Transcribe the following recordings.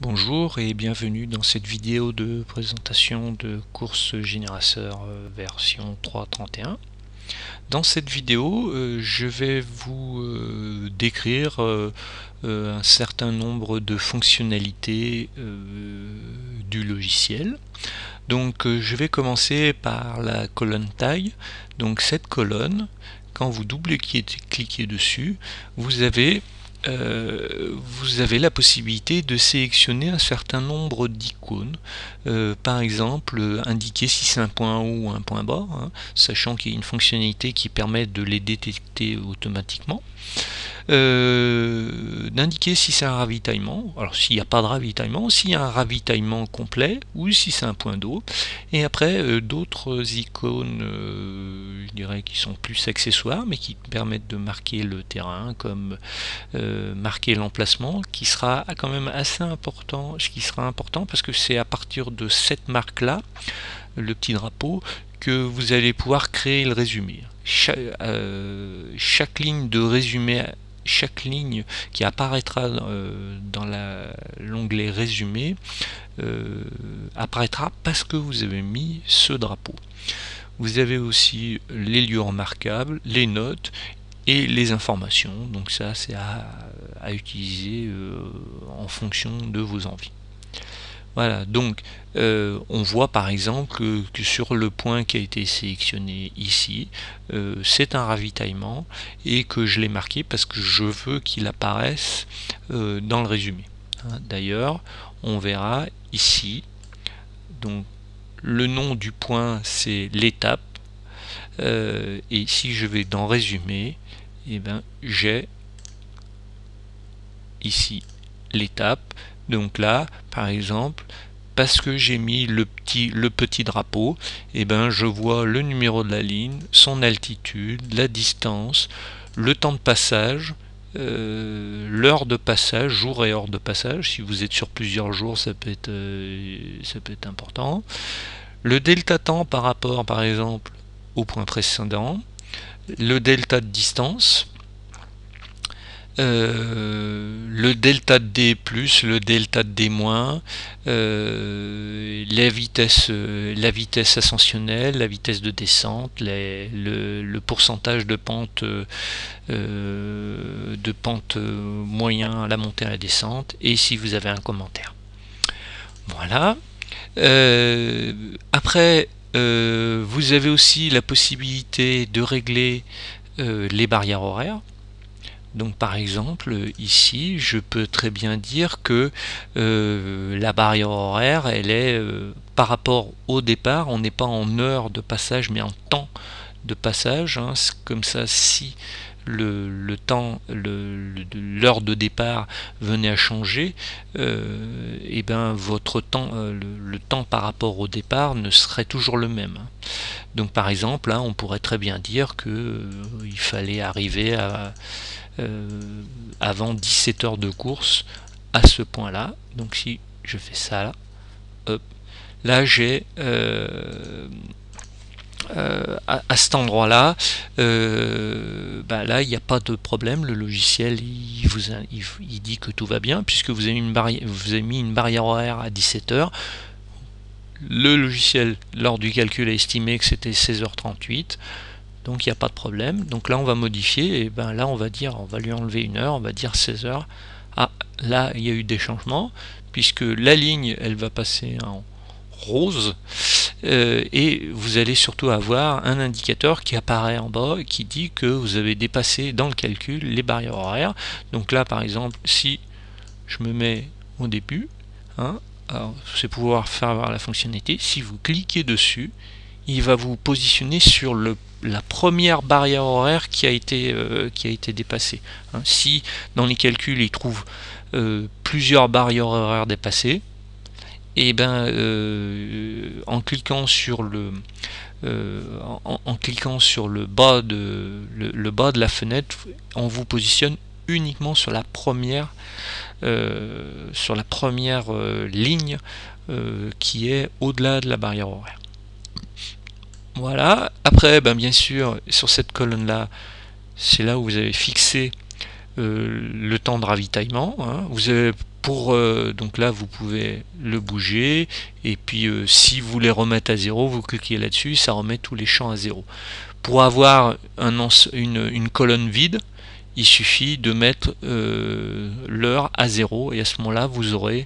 Bonjour et bienvenue dans cette vidéo de présentation de course générateur version 3.31. Dans cette vidéo, je vais vous décrire un certain nombre de fonctionnalités du logiciel. Donc je vais commencer par la colonne taille. Donc cette colonne, quand vous double-cliquez dessus, vous avez la possibilité de sélectionner un certain nombre d'icônes, par exemple indiquer si c'est un point haut ou un point bas, sachant qu'il y a une fonctionnalité qui permet de les détecter automatiquement. D'indiquer si c'est un ravitaillement, alors s'il n'y a pas de ravitaillement, s'il y a un ravitaillement complet ou si c'est un point d'eau, et après d'autres icônes je dirais qui sont plus accessoires mais qui permettent de marquer le terrain, comme marquer l'emplacement, qui sera quand même assez important, ce qui sera important parce que c'est à partir de cette marque là, le petit drapeau, que vous allez pouvoir créer le résumé. Chaque ligne de résumé, chaque ligne qui apparaîtra dans l'onglet résumé apparaîtra parce que vous avez mis ce drapeau. Vous avez aussi les lieux remarquables, les notes et les informations. Donc ça, c'est à utiliser en fonction de vos envies. Voilà, donc on voit par exemple que sur le point qui a été sélectionné ici, c'est un ravitaillement et que je l'ai marqué parce que je veux qu'il apparaisse dans le résumé. D'ailleurs, on verra ici, donc le nom du point c'est l'étape, et si je vais dans résumé, et ben j'ai ici l'étape. Donc là, par exemple, parce que j'ai mis le petit drapeau, et ben je vois le numéro de la ligne, son altitude, la distance, le temps de passage, l'heure de passage, jour et heure de passage. Si vous êtes sur plusieurs jours, ça peut être important. Le delta temps par rapport, par exemple, au point précédent, le delta de distance, le delta de D plus, le delta de D moins, la vitesse ascensionnelle, la vitesse de descente, le pourcentage de pente moyen à la montée et à la descente, et si vous avez un commentaire. Voilà. Après, vous avez aussi la possibilité de régler les barrières horaires. Donc par exemple ici je peux très bien dire que la barrière horaire elle est par rapport au départ, on n'est pas en heure de passage mais en temps de passage, comme ça si l'heure de départ venait à changer, et ben votre temps, le temps par rapport au départ ne serait toujours le même. Donc par exemple là on pourrait très bien dire que il fallait arriver à avant 17 heures de course à ce point là. Donc si je fais ça là, hop, là j'ai à cet endroit là, là il n'y a pas de problème, le logiciel il dit que tout va bien puisque vous avez mis une barrière horaire à 17 heures. Le logiciel lors du calcul a estimé que c'était 16h38, donc il n'y a pas de problème. Donc là on va modifier, et ben là on va lui enlever une heure, on va dire 16h. Ah, là il y a eu des changements puisque la ligne elle va passer en rose, et vous allez surtout avoir un indicateur qui apparaît en bas qui dit que vous avez dépassé dans le calcul les barrières horaires. Donc là par exemple si je me mets au début, c'est pouvoir faire voir la fonctionnalité, si vous cliquez dessus il va vous positionner sur la première barrière horaire qui a été dépassée. Si dans les calculs il trouve plusieurs barrières horaires dépassées, et ben en cliquant sur le bas de la fenêtre, on vous positionne uniquement sur la première ligne qui est au-delà de la barrière horaire. Voilà. Après, bien sûr, sur cette colonne là, c'est là où vous avez fixé le temps de ravitaillement. Vous avez Donc là vous pouvez le bouger, et puis si vous voulez remettre à 0, vous cliquez là-dessus, ça remet tous les champs à 0. Pour avoir une colonne vide, il suffit de mettre l'heure à 0, et à ce moment-là vous aurez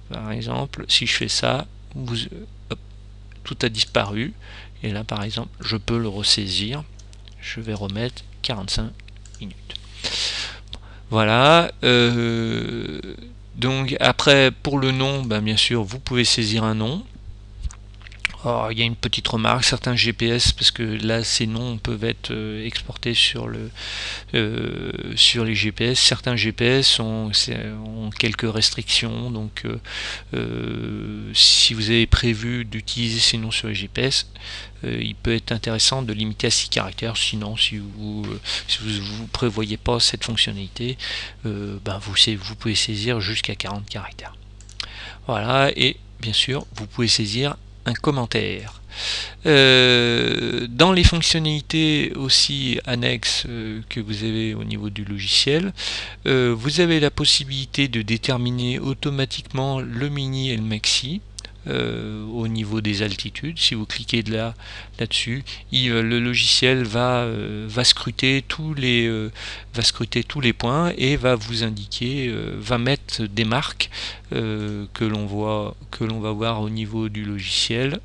par exemple, si je fais ça, hop, tout a disparu, et là par exemple je peux le ressaisir, je vais remettre 45 minutes. Voilà. Donc après, pour le nom, bien sûr vous pouvez saisir un nom. Alors, il y a une petite remarque, certains GPS, parce que là ces noms peuvent être exportés sur les GPS. Certains GPS ont quelques restrictions, donc si vous avez prévu d'utiliser ces noms sur les GPS, il peut être intéressant de limiter à 6 caractères. Sinon, si vous prévoyez pas cette fonctionnalité, vous pouvez saisir jusqu'à 40 caractères. Voilà, et bien sûr vous pouvez saisir un commentaire. Dans les fonctionnalités aussi annexes que vous avez au niveau du logiciel, vous avez la possibilité de déterminer automatiquement le mini et le maxi au niveau des altitudes. Si vous cliquez là-dessus, le logiciel va scruter tous les points et va vous indiquer, va mettre des marques que l'on va voir au niveau du logiciel.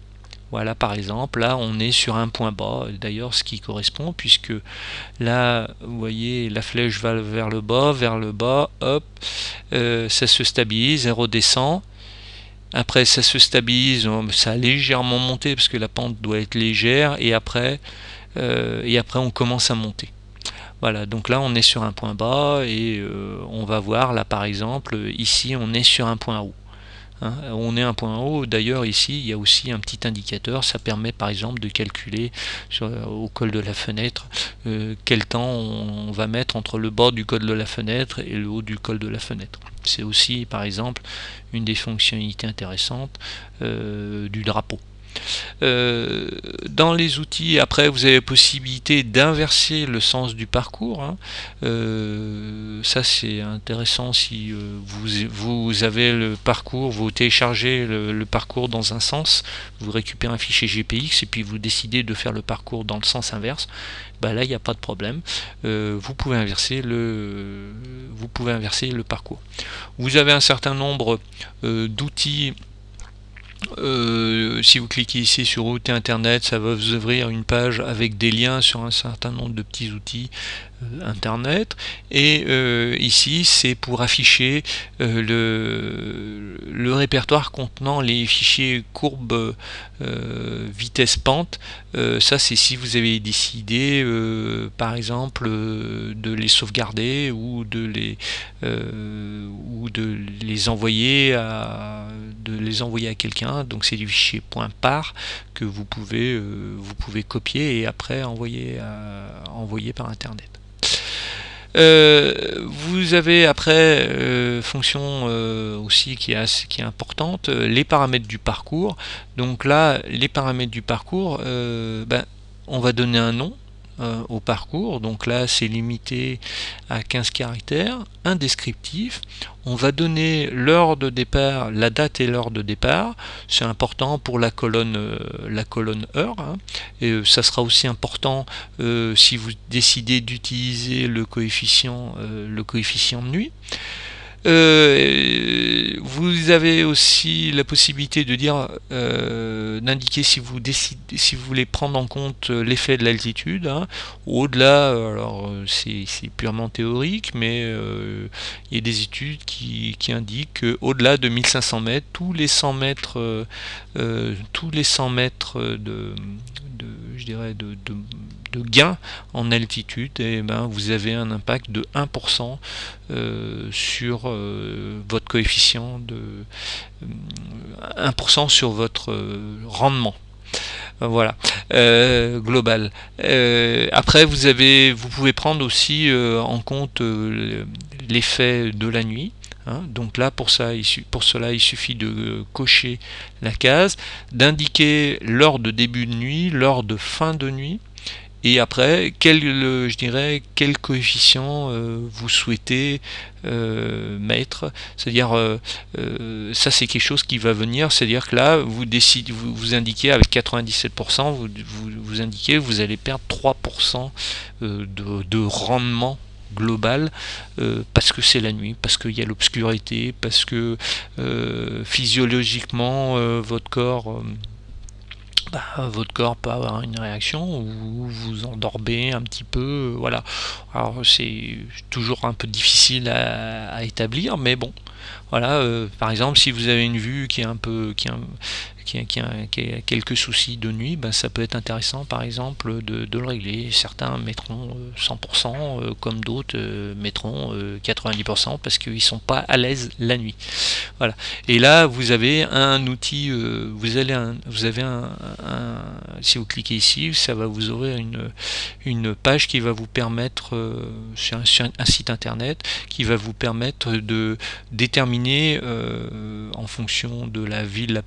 Voilà, par exemple, là on est sur un point bas, d'ailleurs ce qui correspond, puisque là vous voyez la flèche va vers le bas, hop, ça se stabilise, elle redescend. Après ça se stabilise, ça a légèrement monté parce que la pente doit être légère, et après on commence à monter. Voilà, donc là on est sur un point bas, et on va voir là par exemple, ici on est sur un point haut. On est un point haut. D'ailleurs ici il y a aussi un petit indicateur, ça permet par exemple de calculer au col de la fenêtre quel temps on va mettre entre le bord du col de la fenêtre et le haut du col de la fenêtre. C'est aussi par exemple une des fonctionnalités intéressantes du drapeau. Dans les outils, après vous avez la possibilité d'inverser le sens du parcours, ça c'est intéressant. Si vous avez le parcours, vous téléchargez le parcours dans un sens, vous récupérez un fichier GPX et puis vous décidez de faire le parcours dans le sens inverse, là il n'y a pas de problème, vous pouvez inverser le parcours. Vous avez un certain nombre d'outils. Si vous cliquez ici sur Outils Internet, ça va vous ouvrir une page avec des liens sur un certain nombre de petits outils Internet, et ici c'est pour afficher le répertoire contenant les fichiers courbes vitesse pente. Ça c'est si vous avez décidé par exemple de les sauvegarder ou de les envoyer à quelqu'un. Donc c'est du fichier .par que vous pouvez copier et après envoyer par internet. Vous avez après fonction aussi qui est importante, les paramètres du parcours. Donc là les paramètres du parcours, on va donner un nom au parcours, donc là c'est limité à 15 caractères, un descriptif, on va donner l'heure de départ, la date et l'heure de départ, c'est important pour la colonne heure, et ça sera aussi important si vous décidez d'utiliser le coefficient de nuit. Vous avez aussi la possibilité de dire d'indiquer si vous voulez prendre en compte l'effet de l'altitude. Au-delà, alors c'est purement théorique, mais il y a des études qui indiquent qu'au-delà de 1500 mètres, tous les 100 mètres de gain en altitude, vous avez un impact de 1% sur votre coefficient 1% sur votre rendement. Voilà, global. Après vous pouvez prendre aussi en compte l'effet de la nuit. Donc là pour cela il suffit de cocher la case, d'indiquer l'heure de début de nuit, l'heure de fin de nuit, Et après, je dirais, quel coefficient vous souhaitez mettre. C'est-à-dire, ça c'est quelque chose qui va venir, c'est-à-dire que là, vous décidez, vous indiquez avec 97%, vous indiquez que vous allez perdre 3% de rendement global parce que c'est la nuit, parce qu'il y a l'obscurité, parce que physiologiquement votre corps peut avoir une réaction ou vous endormez un petit peu, voilà. Alors c'est toujours un peu difficile à établir, mais bon, voilà. Par exemple, si vous avez une vue qui est un peu, qui a quelques soucis de nuit, ben, ça peut être intéressant par exemple de le régler. Certains mettront 100%, comme d'autres mettront 90% parce qu'ils ne sont pas à l'aise la nuit. Voilà. Et là, vous avez un outil, vous avez si vous cliquez ici, ça va vous ouvrir une page qui va vous permettre, sur un site internet, qui va vous permettre de déterminer, en fonction de la ville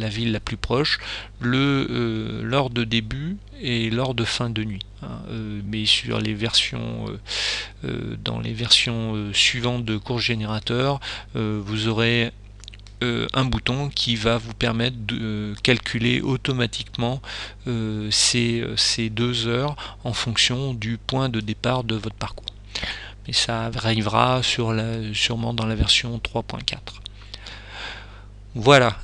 la ville la plus proche, l'heure de début et l'heure de fin de nuit. Mais sur les versions, dans les versions suivantes de course générateur, vous aurez un bouton qui va vous permettre de calculer automatiquement ces 2 heures en fonction du point de départ de votre parcours. Mais ça arrivera sûrement dans la version 3.4. Voilà.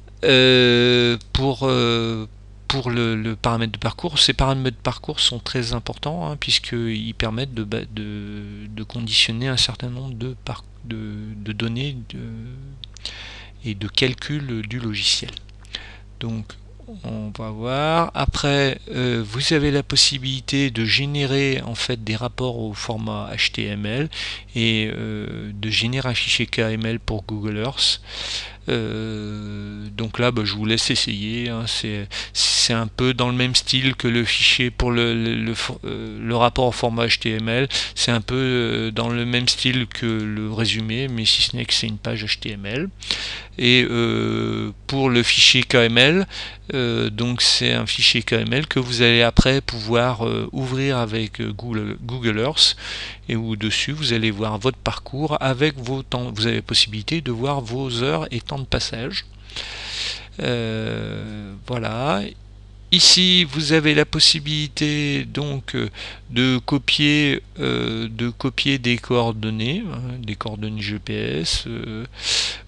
Pour le paramètre de parcours, ces paramètres de parcours sont très importants, hein, puisqu'ils permettent de conditionner un certain nombre de données et de calcul du logiciel. Donc on va voir. Après, vous avez la possibilité de générer en fait des rapports au format HTML et de générer un fichier KML pour Google Earth. Donc là, je vous laisse essayer, hein. C'est un peu dans le même style que le fichier pour le rapport au format HTML. C'est un peu dans le même style que le résumé, mais si ce n'est que c'est une page HTML. Et pour le fichier KML, donc c'est un fichier KML que vous allez après pouvoir ouvrir avec Google Earth, et où dessus vous allez voir votre parcours avec vos temps. Vous avez la possibilité de voir vos heures et temps de passage. Voilà. Ici, vous avez la possibilité donc de copier des coordonnées, hein, des coordonnées GPS.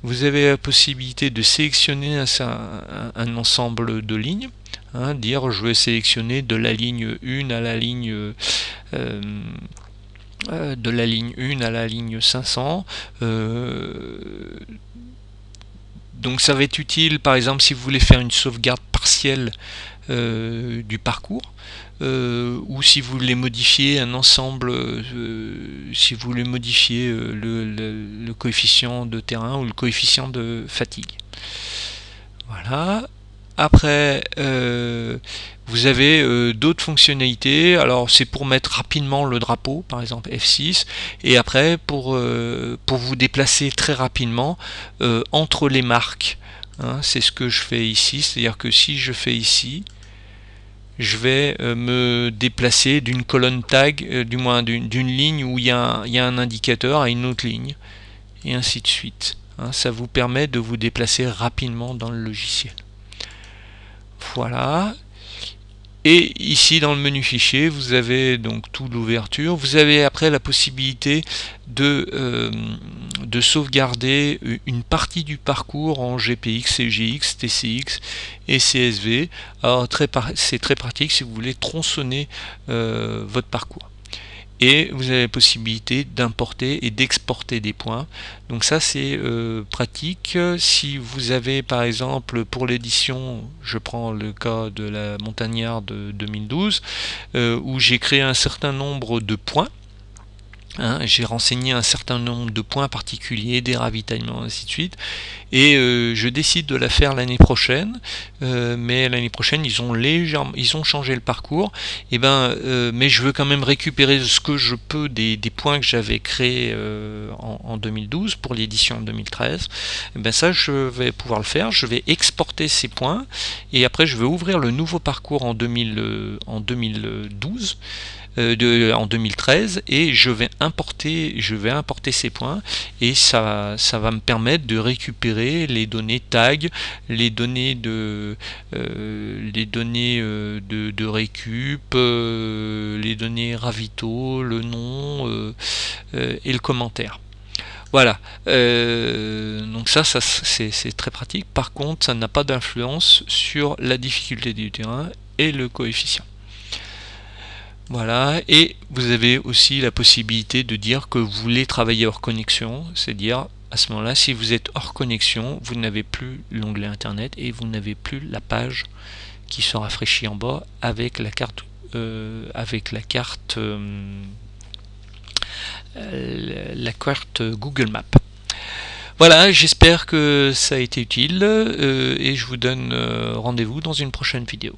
Vous avez la possibilité de sélectionner un ensemble de lignes, hein, dire je vais sélectionner de la ligne 1 à la ligne de la ligne 1 à la ligne 500. Donc ça va être utile par exemple si vous voulez faire une sauvegarde partielle du parcours, ou si vous voulez modifier un ensemble, si vous voulez modifier le coefficient de terrain ou le coefficient de fatigue. Voilà. Après, vous avez d'autres fonctionnalités. Alors c'est pour mettre rapidement le drapeau, par exemple F6, et après pour vous déplacer très rapidement entre les marques, hein. C'est ce que je fais ici, c'est-à-dire que si je fais ici, je vais me déplacer d'une colonne tag, du moins d'une ligne où il y a un indicateur à une autre ligne, et ainsi de suite, hein. Ça vous permet de vous déplacer rapidement dans le logiciel. Voilà. Et ici dans le menu fichier, vous avez donc toute l'ouverture. Vous avez après la possibilité de sauvegarder une partie du parcours en GPX, CGX, TCX et CSV. Alors c'est très pratique si vous voulez tronçonner votre parcours. Et vous avez la possibilité d'importer et d'exporter des points. Donc ça c'est pratique. Si vous avez par exemple pour l'édition, je prends le cas de la Montagnarde 2012, où j'ai créé un certain nombre de points. J'ai renseigné un certain nombre de points particuliers, des ravitaillements, ainsi de suite, et je décide de la faire l'année prochaine, mais l'année prochaine ils ont changé le parcours, mais je veux quand même récupérer ce que je peux des points que j'avais créés en 2012 pour l'édition 2013. Ça je vais pouvoir le faire, je vais exporter ces points, et après je vais ouvrir le nouveau parcours en 2012. En 2013, et je vais importer ces points, et ça va me permettre de récupérer les données tag, les données de récup, les données ravito, le nom et le commentaire. Voilà, donc ça c'est très pratique. Par contre, ça n'a pas d'influence sur la difficulté du terrain et le coefficient. Voilà, et vous avez aussi la possibilité de dire que vous voulez travailler hors connexion, c'est-à-dire à ce moment-là, si vous êtes hors connexion, vous n'avez plus l'onglet internet et vous n'avez plus la page qui se rafraîchit en bas avec la carte Google Maps. Voilà, j'espère que ça a été utile et je vous donne rendez-vous dans une prochaine vidéo.